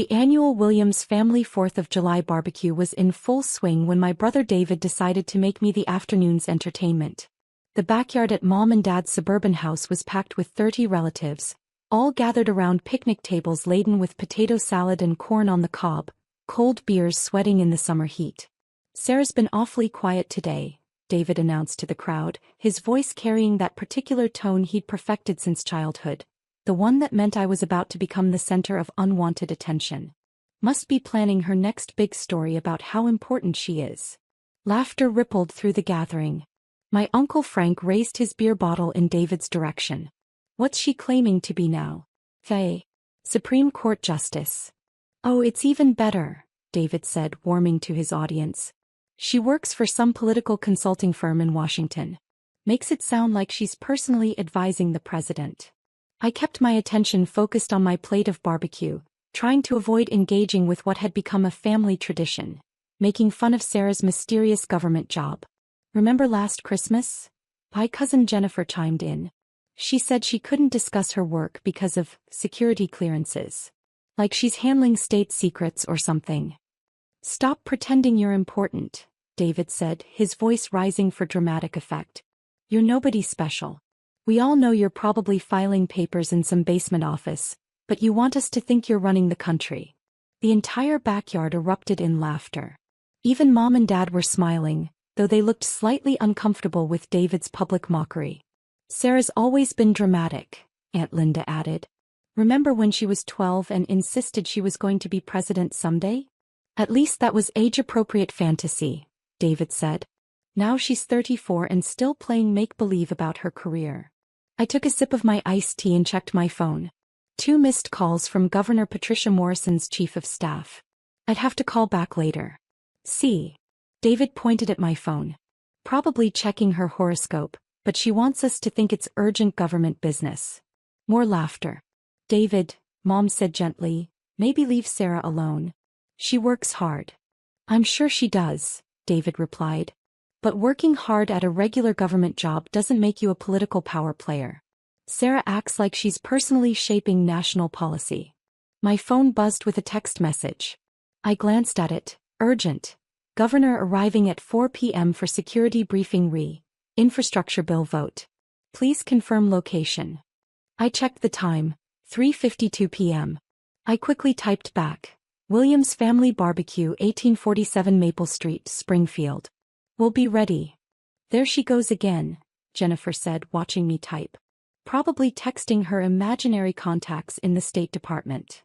The annual Williams family 4th of July barbecue was in full swing when my brother David decided to make me the afternoon's entertainment. The backyard at Mom and Dad's suburban house was packed with 30 relatives, all gathered around picnic tables laden with potato salad and corn on the cob, cold beers sweating in the summer heat. "Sarah's been awfully quiet today," David announced to the crowd, his voice carrying that particular tone he'd perfected since childhood, the one that meant I was about to become the center of unwanted attention. "Must be planning her next big story about how important she is." Laughter rippled through the gathering. My Uncle Frank raised his beer bottle in David's direction. "What's she claiming to be now? Faye. Supreme Court Justice." "Oh, it's even better," David said, warming to his audience. "She works for some political consulting firm in Washington. Makes it sound like she's personally advising the president." I kept my attention focused on my plate of barbecue, trying to avoid engaging with what had become a family tradition, making fun of Sarah's mysterious government job. "Remember last Christmas?" My cousin Jennifer chimed in. She said she couldn't discuss her work because of security clearances. Like she's handling state secrets or something. "Stop pretending you're important," David said, his voice rising for dramatic effect. "You're nobody special. We all know you're probably filing papers in some basement office, but you want us to think you're running the country." The entire backyard erupted in laughter. Even Mom and Dad were smiling, though they looked slightly uncomfortable with David's public mockery. "Sarah's always been dramatic," Aunt Linda added. "Remember when she was 12 and insisted she was going to be president someday?" "At least that was age-appropriate fantasy," David said. "Now she's 34 and still playing make-believe about her career." I took a sip of my iced tea and checked my phone. 2 missed calls from Governor Patricia Morrison's chief of staff. "I'd have to call back later." "See?" David pointed at my phone. "Probably checking her horoscope, but she wants us to think it's urgent government business." More laughter. "David," Mom said gently, "maybe leave Sarah alone. She works hard." "I'm sure she does," David replied. "But working hard at a regular government job doesn't make you a political power player. Sarah acts like she's personally shaping national policy." My phone buzzed with a text message. I glanced at it. Urgent. Governor arriving at 4 p.m. for security briefing infrastructure bill vote. Please confirm location. I checked the time. 3:52 p.m. I quickly typed back. Williams Family Barbecue, 1847 Maple Street, Springfield. "We'll be ready." "There she goes again," Jennifer said, watching me type. "Probably texting her imaginary contacts in the State Department.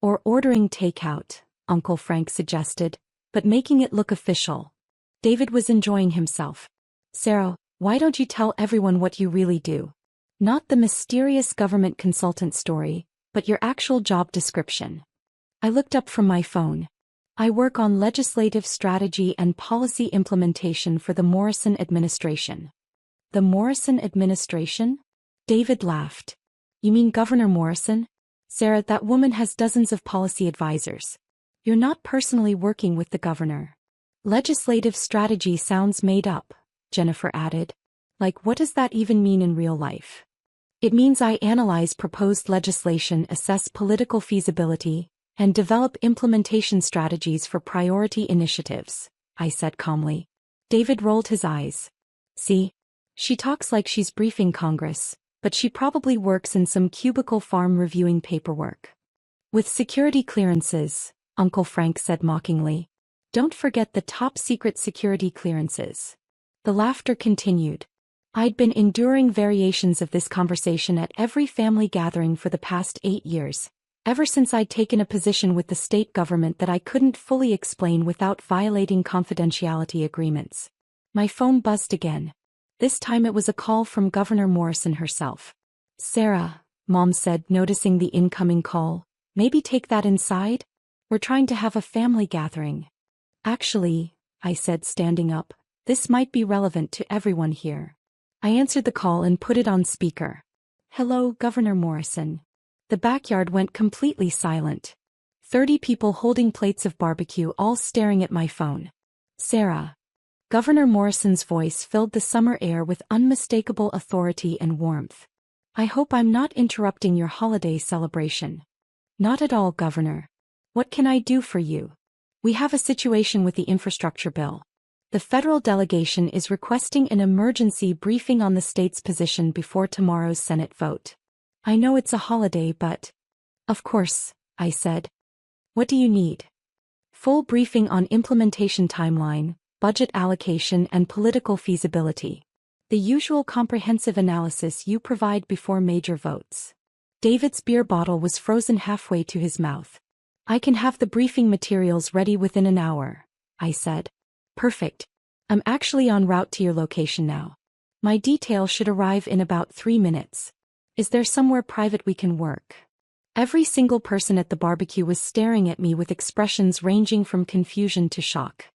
Or ordering takeout," Uncle Frank suggested, but making it look official. David was enjoying himself. "Sarah, why don't you tell everyone what you really do? Not the mysterious government consultant story, but your actual job description." I looked up from my phone. "I work on legislative strategy and policy implementation for the Morrison administration." "The Morrison administration?" David laughed. "You mean Governor Morrison? Sarah, that woman has dozens of policy advisors. You're not personally working with the governor." "Legislative strategy sounds made up," Jennifer added. "Like, what does that even mean in real life?" "It means I analyze proposed legislation, assess political feasibility, and develop implementation strategies for priority initiatives," I said calmly. David rolled his eyes. "See? She talks like she's briefing Congress, but she probably works in some cubicle farm reviewing paperwork." "With security clearances," Uncle Frank said mockingly. "Don't forget the top-secret security clearances." The laughter continued. I'd been enduring variations of this conversation at every family gathering for the past 8 years, ever since I'd taken a position with the state government that I couldn't fully explain without violating confidentiality agreements. My phone buzzed again. This time it was a call from Governor Morrison herself. "Sarah," Mom said, noticing the incoming call, "maybe take that inside? We're trying to have a family gathering." "Actually," I said, standing up, "this might be relevant to everyone here." I answered the call and put it on speaker. "Hello, Governor Morrison." The backyard went completely silent. 30 people holding plates of barbecue, all staring at my phone. "Sarah." Governor Morrison's voice filled the summer air with unmistakable authority and warmth. "I hope I'm not interrupting your holiday celebration." "Not at all, Governor. What can I do for you? We have a situation with the infrastructure bill. The federal delegation is requesting an emergency briefing on the state's position before tomorrow's Senate vote. I know it's a holiday, but... Of course, I said. What do you need? Full briefing on implementation timeline, budget allocation and political feasibility. The usual comprehensive analysis you provide before major votes. David's beer bottle was frozen halfway to his mouth. I can have the briefing materials ready within an hour, I said. Perfect. I'm actually en route to your location now. My detail should arrive in about 3 minutes. Is there somewhere private we can work? Every single person at the barbecue was staring at me with expressions ranging from confusion to shock.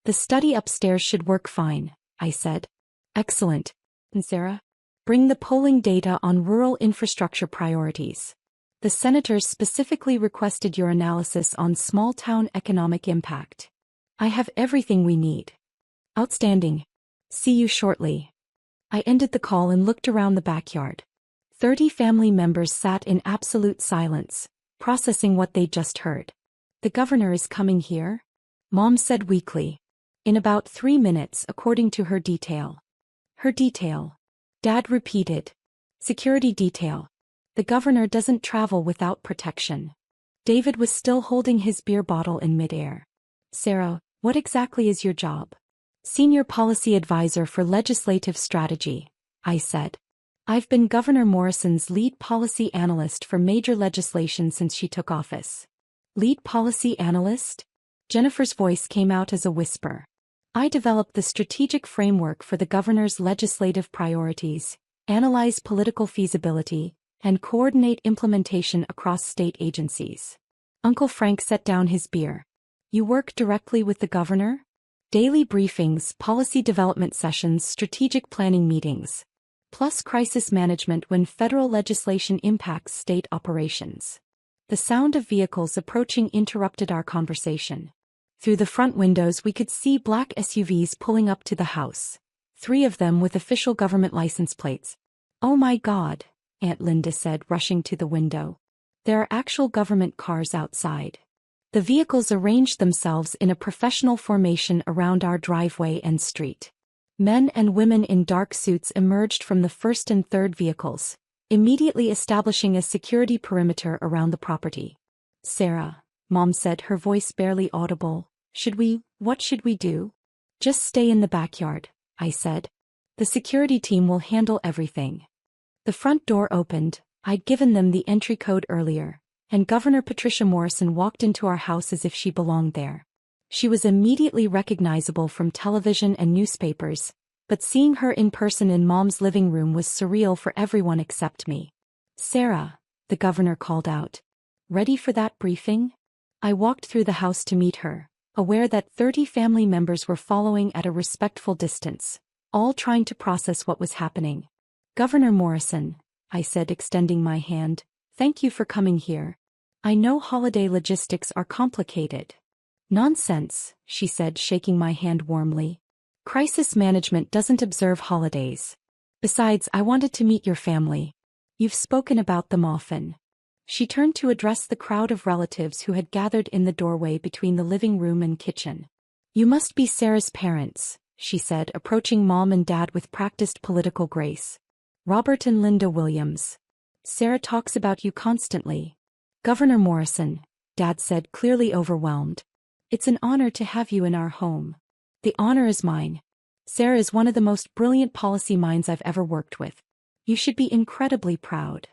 The study upstairs should work fine, I said. Excellent. And Sarah? Bring the polling data on rural infrastructure priorities. The senators specifically requested your analysis on small-town economic impact. I have everything we need. Outstanding. See you shortly. I ended the call and looked around the backyard. 30 family members sat in absolute silence, processing what they'd just heard. The governor is coming here? Mom said weakly. In about 3 minutes, according to her detail. Her detail. Dad repeated. Security detail. The governor doesn't travel without protection. David was still holding his beer bottle in midair. Sarah, what exactly is your job? Senior Policy Advisor for Legislative Strategy, I said. I've been Governor Morrison's lead policy analyst for major legislation since she took office. Lead policy analyst? Jennifer's voice came out as a whisper. I developed the strategic framework for the governor's legislative priorities, analyze political feasibility, and coordinate implementation across state agencies. Uncle Frank set down his beer. You work directly with the governor? Daily briefings, policy development sessions, strategic planning meetings. Plus crisis management when federal legislation impacts state operations. The sound of vehicles approaching interrupted our conversation. Through the front windows we could see black SUVs pulling up to the house. 3 of them with official government license plates. Oh my God, Aunt Linda said, rushing to the window. There are actual government cars outside. The vehicles arranged themselves in a professional formation around our driveway and street. Men and women in dark suits emerged from the first and third vehicles, immediately establishing a security perimeter around the property. Sarah, Mom said, her voice barely audible, what should we do? Just stay in the backyard, I said. The security team will handle everything. The front door opened, I'd given them the entry code earlier, and Governor Patricia Morrison walked into our house as if she belonged there. She was immediately recognizable from television and newspapers, but seeing her in person in Mom's living room was surreal for everyone except me. Sarah, the governor called out. Ready for that briefing? I walked through the house to meet her, aware that 30 family members were following at a respectful distance, all trying to process what was happening. Governor Morrison, I said, extending my hand, thank you for coming here. I know holiday logistics are complicated. Nonsense, she said, shaking my hand warmly. Crisis management doesn't observe holidays. Besides, I wanted to meet your family. You've spoken about them often. She turned to address the crowd of relatives who had gathered in the doorway between the living room and kitchen. You must be Sarah's parents, she said, approaching Mom and Dad with practiced political grace. Robert and Linda Williams. Sarah talks about you constantly. Governor Morrison, Dad said, clearly overwhelmed. It's an honor to have you in our home. The honor is mine. Sarah is one of the most brilliant policy minds I've ever worked with. You should be incredibly proud.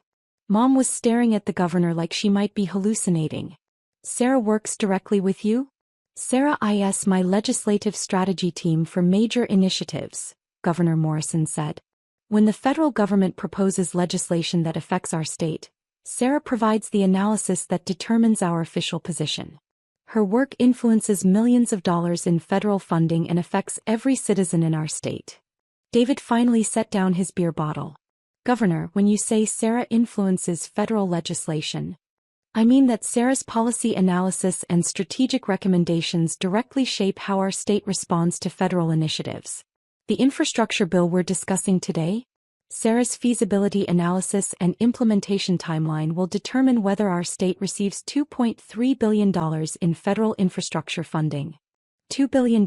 Mom was staring at the governor like she might be hallucinating. Sarah works directly with you? Sarah is my legislative strategy team for major initiatives, Governor Morrison said. When the federal government proposes legislation that affects our state, Sarah provides the analysis that determines our official position. Her work influences millions of dollars in federal funding and affects every citizen in our state. David finally set down his beer bottle. Governor, when you say Sarah influences federal legislation, I mean that Sarah's policy analysis and strategic recommendations directly shape how our state responds to federal initiatives. The infrastructure bill we're discussing today? Sarah's feasibility analysis and implementation timeline will determine whether our state receives $2.3 billion in federal infrastructure funding. $2 billion?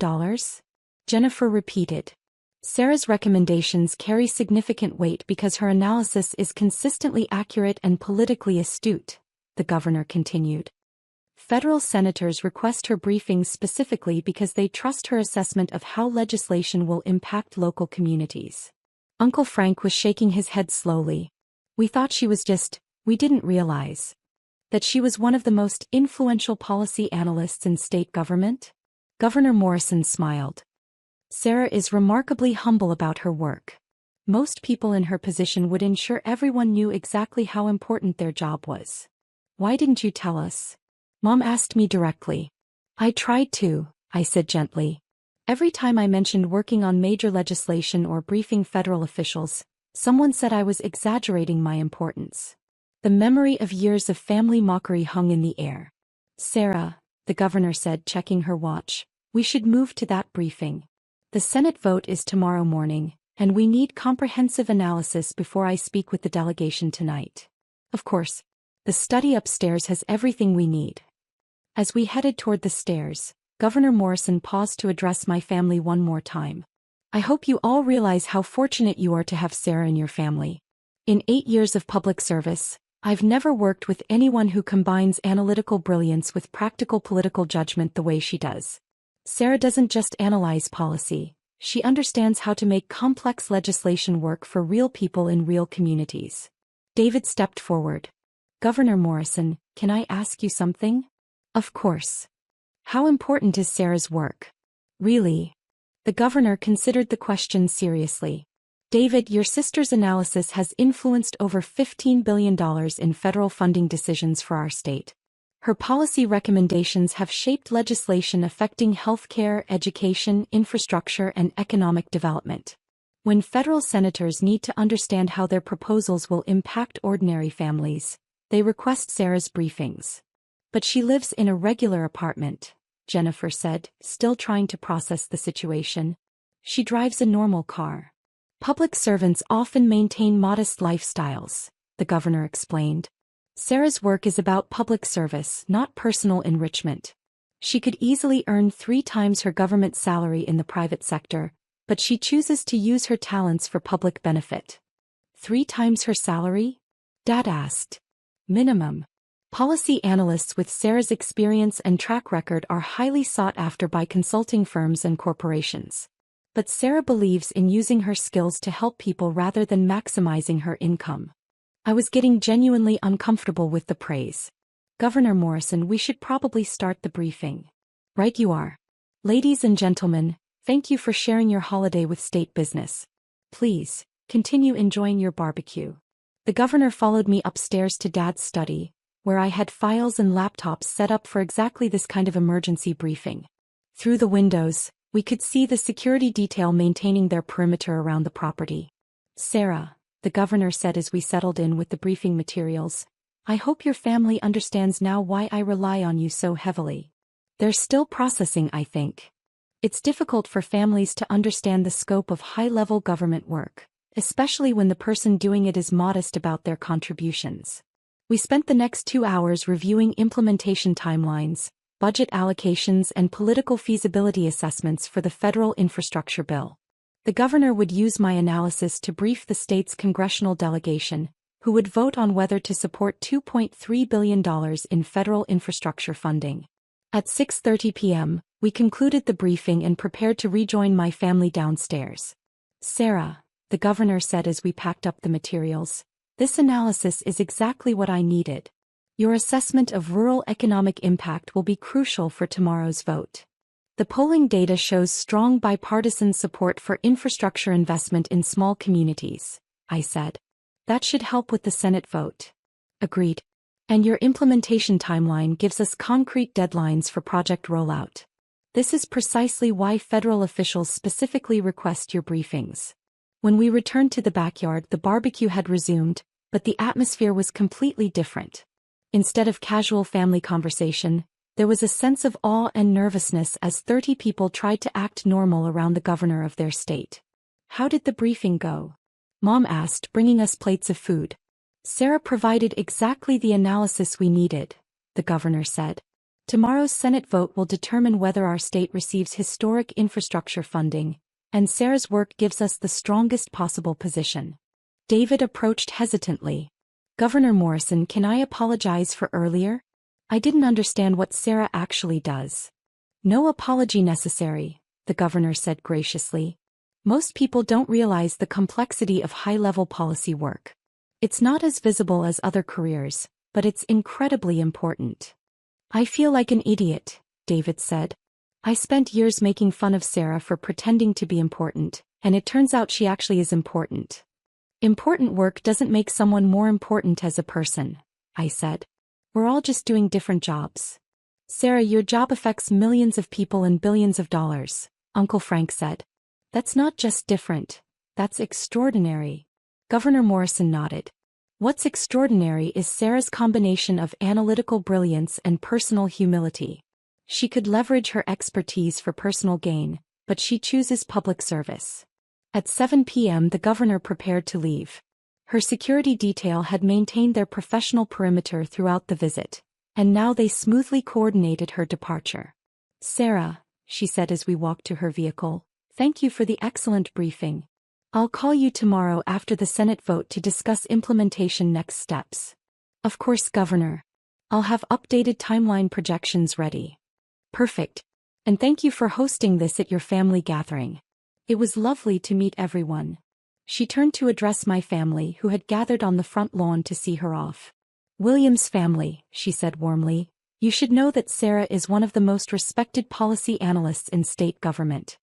Jennifer repeated. Sarah's recommendations carry significant weight because her analysis is consistently accurate and politically astute, the governor continued. Federal senators request her briefings specifically because they trust her assessment of how legislation will impact local communities. Uncle Frank was shaking his head slowly. We didn't realize that she was one of the most influential policy analysts in state government? Governor Morrison smiled. Sarah is remarkably humble about her work. Most people in her position would ensure everyone knew exactly how important their job was. Why didn't you tell us? Mom asked me directly. I tried to, I said gently. Every time I mentioned working on major legislation or briefing federal officials, someone said I was exaggerating my importance. The memory of years of family mockery hung in the air. Sarah, the governor said, checking her watch, we should move to that briefing. The Senate vote is tomorrow morning, and we need comprehensive analysis before I speak with the delegation tonight. Of course, the study upstairs has everything we need. As we headed toward the stairs, Governor Morrison paused to address my family one more time. I hope you all realize how fortunate you are to have Sarah in your family. In 8 years of public service, I've never worked with anyone who combines analytical brilliance with practical political judgment the way she does. Sarah doesn't just analyze policy, she understands how to make complex legislation work for real people in real communities. David stepped forward. Governor Morrison, can I ask you something? Of course. How important is Sarah's work? Really? The governor considered the question seriously. David, your sister's analysis has influenced over $15 billion in federal funding decisions for our state. Her policy recommendations have shaped legislation affecting healthcare, education, infrastructure, and economic development. When federal senators need to understand how their proposals will impact ordinary families, they request Sarah's briefings. But she lives in a regular apartment, Jennifer said, still trying to process the situation. She drives a normal car. Public servants often maintain modest lifestyles, the governor explained. Sarah's work is about public service, not personal enrichment. She could easily earn 3 times her government salary in the private sector, but she chooses to use her talents for public benefit. 3 times her salary? Dad asked. Minimum. Policy analysts with Sarah's experience and track record are highly sought after by consulting firms and corporations. But Sarah believes in using her skills to help people rather than maximizing her income. I was getting genuinely uncomfortable with the praise. Governor Morrison, we should probably start the briefing. Right you are. Ladies and gentlemen, thank you for sharing your holiday with state business. Please, continue enjoying your barbecue. The governor followed me upstairs to Dad's study, where I had files and laptops set up for exactly this kind of emergency briefing. Through the windows, we could see the security detail maintaining their perimeter around the property. Sarah, the governor said as we settled in with the briefing materials, I hope your family understands now why I rely on you so heavily. They're still processing, I think. It's difficult for families to understand the scope of high-level government work, especially when the person doing it is modest about their contributions. We spent the next 2 hours reviewing implementation timelines, budget allocations, and political feasibility assessments for the federal infrastructure bill. The governor would use my analysis to brief the state's congressional delegation, who would vote on whether to support $2.3 billion in federal infrastructure funding. At 6:30 p.m., we concluded the briefing and prepared to rejoin my family downstairs. Sarah, the governor said as we packed up the materials, this analysis is exactly what I needed. Your assessment of rural economic impact will be crucial for tomorrow's vote. The polling data shows strong bipartisan support for infrastructure investment in small communities, I said. That should help with the Senate vote. Agreed. And your implementation timeline gives us concrete deadlines for project rollout. This is precisely why federal officials specifically request your briefings. When we returned to the backyard, the barbecue had resumed, but the atmosphere was completely different. Instead of casual family conversation, there was a sense of awe and nervousness as 30 people tried to act normal around the governor of their state. How did the briefing go? Mom asked, bringing us plates of food. Sarah provided exactly the analysis we needed, the governor said. Tomorrow's Senate vote will determine whether our state receives historic infrastructure funding, and Sarah's work gives us the strongest possible position. David approached hesitantly. Governor Morrison, can I apologize for earlier? I didn't understand what Sarah actually does. No apology necessary, the governor said graciously. Most people don't realize the complexity of high-level policy work. It's not as visible as other careers, but it's incredibly important. I feel like an idiot, David said. I spent years making fun of Sarah for pretending to be important, and it turns out she actually is important. Important work doesn't make someone more important as a person, I said. We're all just doing different jobs. Sarah, your job affects millions of people and billions of dollars, Uncle Frank said. That's not just different, that's extraordinary. Governor Morrison nodded. What's extraordinary is Sarah's combination of analytical brilliance and personal humility. She could leverage her expertise for personal gain, but she chooses public service. At 7 p.m. the governor prepared to leave. Her security detail had maintained their professional perimeter throughout the visit, and now they smoothly coordinated her departure. Sarah, she said as we walked to her vehicle, thank you for the excellent briefing. I'll call you tomorrow after the Senate vote to discuss implementation next steps. Of course, Governor. I'll have updated timeline projections ready. Perfect. And thank you for hosting this at your family gathering. It was lovely to meet everyone. She turned to address my family who had gathered on the front lawn to see her off. William's family, she said warmly, you should know that Sarah is one of the most respected policy analysts in state government.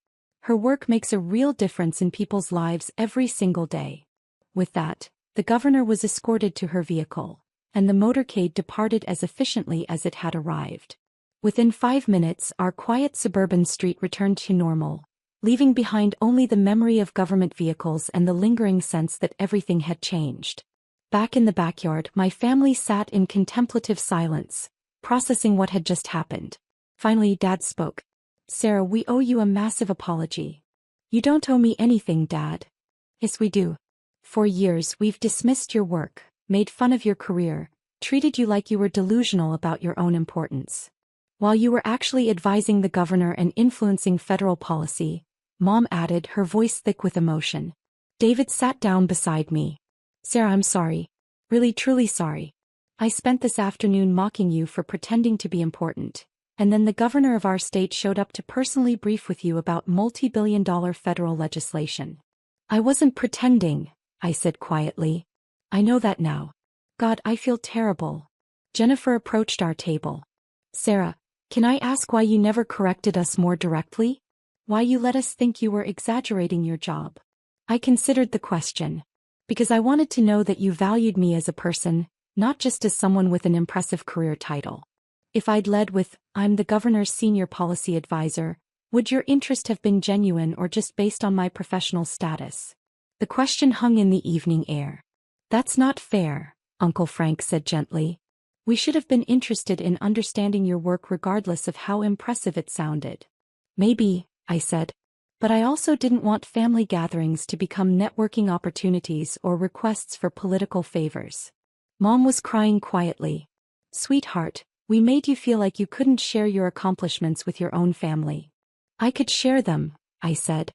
Her work makes a real difference in people's lives every single day. With that, the governor was escorted to her vehicle, and the motorcade departed as efficiently as it had arrived. Within 5 minutes, our quiet suburban street returned to normal, leaving behind only the memory of government vehicles and the lingering sense that everything had changed. Back in the backyard, my family sat in contemplative silence, processing what had just happened. Finally, Dad spoke. Sarah, we owe you a massive apology. You don't owe me anything, Dad. Yes, we do. For years, we've dismissed your work, made fun of your career, treated you like you were delusional about your own importance. While you were actually advising the governor and influencing federal policy, Mom added, her voice thick with emotion. David sat down beside me. Sarah, I'm sorry. Really, truly sorry. I spent this afternoon mocking you for pretending to be important, and then the governor of our state showed up to personally brief with you about multi-billion-dollar federal legislation. I wasn't pretending, I said quietly. I know that now. God, I feel terrible. Jennifer approached our table. Sarah, can I ask why you never corrected us more directly? Why you let us think you were exaggerating your job? I considered the question. Because I wanted to know that you valued me as a person, not just as someone with an impressive career title. If I'd led with, I'm the governor's senior policy advisor, would your interest have been genuine or just based on my professional status? The question hung in the evening air. That's not fair, Uncle Frank said gently. We should have been interested in understanding your work regardless of how impressive it sounded. Maybe, I said. But I also didn't want family gatherings to become networking opportunities or requests for political favors. Mom was crying quietly. Sweetheart, we made you feel like you couldn't share your accomplishments with your own family. I could share them, I said.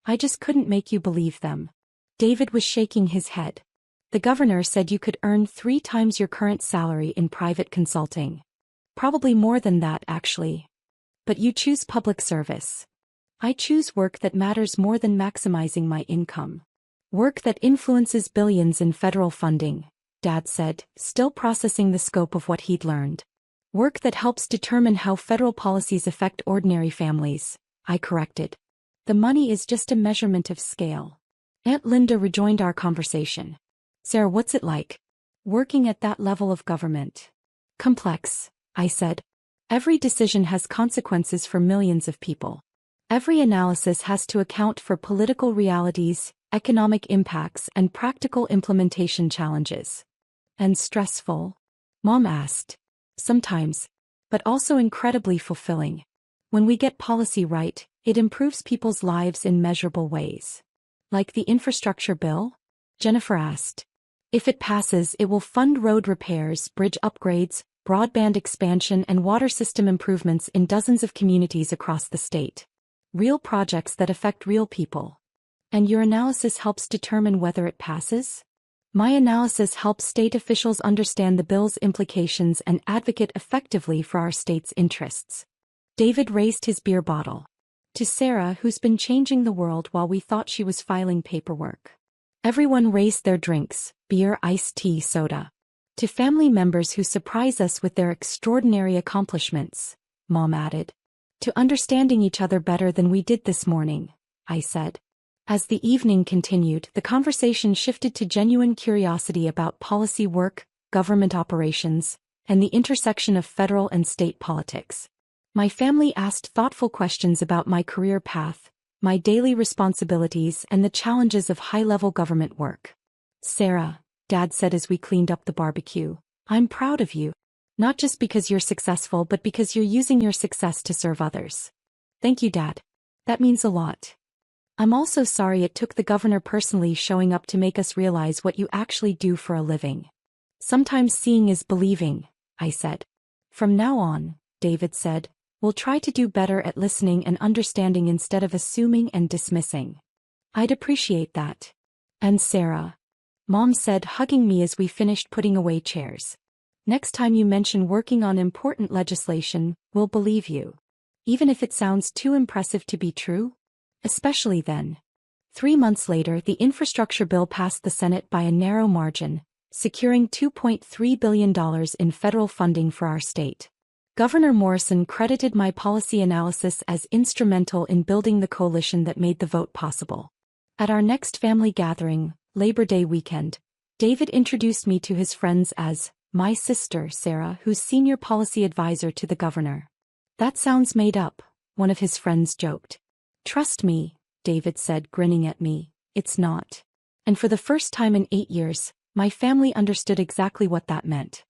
I just couldn't make you believe them. David was shaking his head. The governor said you could earn 3 times your current salary in private consulting. Probably more than that, actually. But you choose public service. I choose work that matters more than maximizing my income. Work that influences billions in federal funding, Dad said, still processing the scope of what he'd learned. Work that helps determine how federal policies affect ordinary families, I corrected. The money is just a measurement of scale. Aunt Linda rejoined our conversation. Sarah, what's it like? Working at that level of government. Complex, I said. Every decision has consequences for millions of people. Every analysis has to account for political realities, economic impacts, and practical implementation challenges. And stressful? Mom asked. Sometimes. But also incredibly fulfilling. When we get policy right, it improves people's lives in measurable ways. Like the infrastructure bill? Jennifer asked. If it passes, it will fund road repairs, bridge upgrades, broadband expansion and water system improvements in dozens of communities across the state. Real projects that affect real people. And your analysis helps determine whether it passes? My analysis helps state officials understand the bill's implications and advocate effectively for our state's interests. David raised his beer bottle. To Sarah, who's been changing the world while we thought she was filing paperwork. Everyone raised their drinks, beer, iced tea, soda. To family members who surprise us with their extraordinary accomplishments, Mom added. To understanding each other better than we did this morning, I said. As the evening continued, the conversation shifted to genuine curiosity about policy work, government operations, and the intersection of federal and state politics. My family asked thoughtful questions about my career path, my daily responsibilities, and the challenges of high-level government work. Sarah, Dad said as we cleaned up the barbecue, I'm proud of you. Not just because you're successful, but because you're using your success to serve others. Thank you, Dad. That means a lot. I'm also sorry it took the governor personally showing up to make us realize what you actually do for a living. Sometimes seeing is believing, I said. From now on, David said, we'll try to do better at listening and understanding instead of assuming and dismissing. I'd appreciate that. And Sarah, Mom said, hugging me as we finished putting away chairs. Next time you mention working on important legislation, we'll believe you. Even if it sounds too impressive to be true? Especially then. 3 months later, the infrastructure bill passed the Senate by a narrow margin, securing $2.3 billion in federal funding for our state. Governor Morrison credited my policy analysis as instrumental in building the coalition that made the vote possible. At our next family gathering, Labor Day weekend, David introduced me to his friends as my sister, Sarah, who's senior policy advisor to the governor. That sounds made up, one of his friends joked. Trust me, David said, grinning at me, it's not. And for the first time in 8 years, my family understood exactly what that meant.